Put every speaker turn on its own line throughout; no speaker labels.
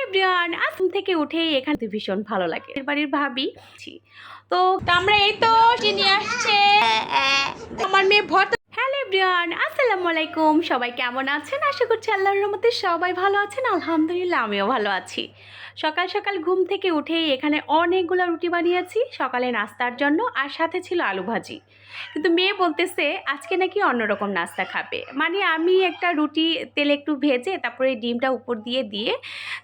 Everyone, আজ থেকে উঠেই এখানে ভীষণ ভালো লাগে। বাড়ির ভাবি তো আমরা এই তো চিনি আসছে আমার মেয়ে ভর্তা। হ্যালো এভরিওয়ান, আসসালামু আলাইকুম। সবাই কেমন আছেন? আশা করছি আল্লাহর রহমতে সবাই ভালো আছেন। আলহামদুলিল্লাহ আমিও ভালো আছি। সকাল সকাল ঘুম থেকে উঠেই এখানে অনেকগুলো রুটি বানিয়েছি সকালে নাস্তার জন্য, আর সাথে ছিল আলু ভাজি। কিন্তু মেয়ে বলতেছে আজকে নাকি অন্যরকম নাস্তা খাবে। মানে আমি একটা রুটি তেলে একটু ভেজে তারপরে ডিমটা উপর দিয়ে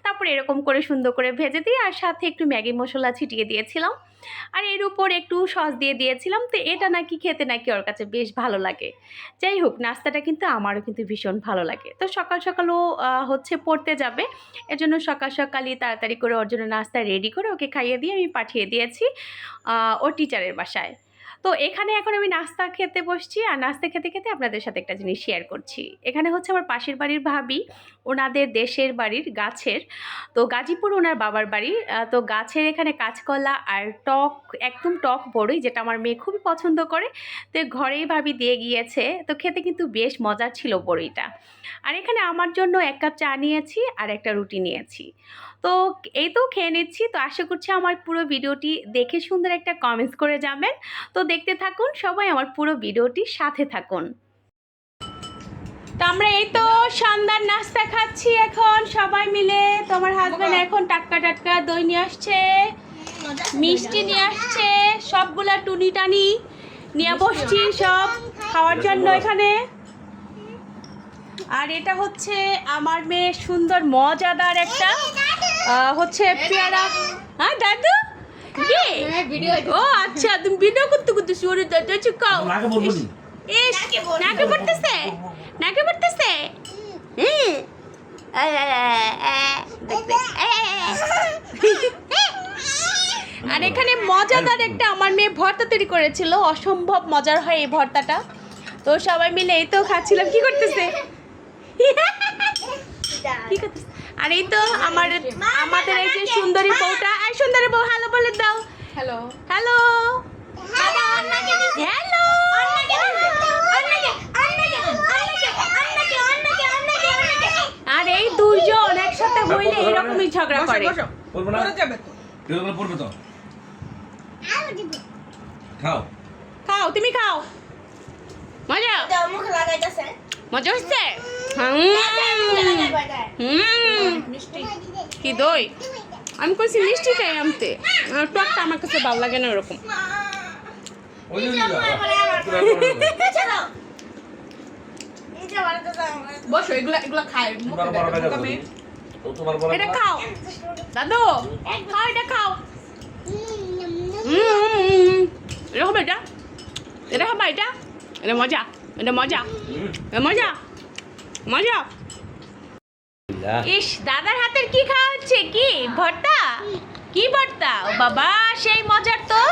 তারপরে এরকম করে সুন্দর করে ভেজে দিয়ে আর সাথে একটু ম্যাগি মশলা ছিটিয়ে দিয়েছিলাম, আর এর উপর একটু সস দিয়ে দিয়েছিলাম। তো এটা নাকি খেতে নাকি ওর কাছে বেশ ভালো লাগে। যাই হোক, নাস্তাটা কিন্তু আমারও কিন্তু ভীষণ ভালো লাগে। তো সকাল সকালও হচ্ছে পড়তে যাবে, এজন্য সকাল সকালই তাড়াতাড়ি করে ওর জন্য নাস্তা রেডি করে ওকে খাইয়ে দিয়ে আমি পাঠিয়ে দিয়েছি ওর টিচারের বাসায়। তো এখানে এখন আমি নাস্তা খেতে বসছি, আর নাস্তা খেতে খেতে আপনাদের সাথে একটা জিনিস শেয়ার করছি। এখানে হচ্ছে আমার পাশের বাড়ির ভাবি, ওনাদের দেশের বাড়ির গাছের, তো গাজীপুর ওনার বাবার বাড়ি। তো গাছের এখানে কাঁচকলা আর টক, একদম টক বড়ই, যেটা আমার মেয়ে খুবই পছন্দ করে। তো ঘরেই ভাবি দিয়ে গিয়েছে। তো খেতে কিন্তু বেশ মজার ছিল বড়ইটা। আর এখানে আমার জন্য 1 কাপ চা নিয়েছি আর একটা রুটি নিয়েছি। তো এই তো খেয়ে নিচ্ছি। তো আশা করছি আমার পুরো ভিডিওটি দেখে সুন্দর একটা কমেন্টস করে যাবেন। তো দেখতে থাকুন সবাই, আমার পুরো ভিডিওটির সাথে থাকুন। তো আমরা এই তো সন্ধ্যার নাস্তা খাচ্ছি এখন সবাই মিলে। তো আমার হাজব্যান্ড এখন টাটকা টাটকা দই নিয়ে আসছে, মিষ্টি নিয়ে আসছে, সবগুলা টুনি টানি নিয়ে বসছি সব খাওয়ার জন্য এখানে। আর এটা হচ্ছে আমার মেয়ে সুন্দর মজাদার একটা হচ্ছে পেয়ারা। হ্যাঁ দাদু কি ও আচ্ছা, তুমি ভিডিও করতে করতে শুরু দাদু চুকাও। ইস নাকে পড়তেছে, নাকে পড়তেছে। আর এখানে মজাদার একটা আমার মেয়ে ভর্তা তৈরি করেছিল, অসম্ভব মজার হয় এই ভর্তাটা। তো সবাই মিলে এই তো খাচ্ছিলাম। কি করতেছে? কি করতেছে? আর এই তো আমাদের এই যে সুন্দরী বউটা, এই সুন্দরী বউ হ্যালো বলে দাও। Hello hello hello. আর এই দুইজন একসাথে হইলে এরকমই ঝগড়া করে। খাও খাও, তুমি খাও। মজা মজা হচ্ছে। কি দই? আমি কইছি মিষ্টিটাই আনতে, টকটা আমার কাছে ভালো লাগে না ওরকম। বসো, এগুলা খাই। এটা খাও দাদু, খাও এটা খাও। এরকম এটা, এটা খাবা, এটা এটা মজা, এটা মজা, মজা মজা। ইস, দাদার হাতের কি খাওয়া হচ্ছে? কি ভর্তা? কি ভর্তা? ও বাবা, সেই মজার তো।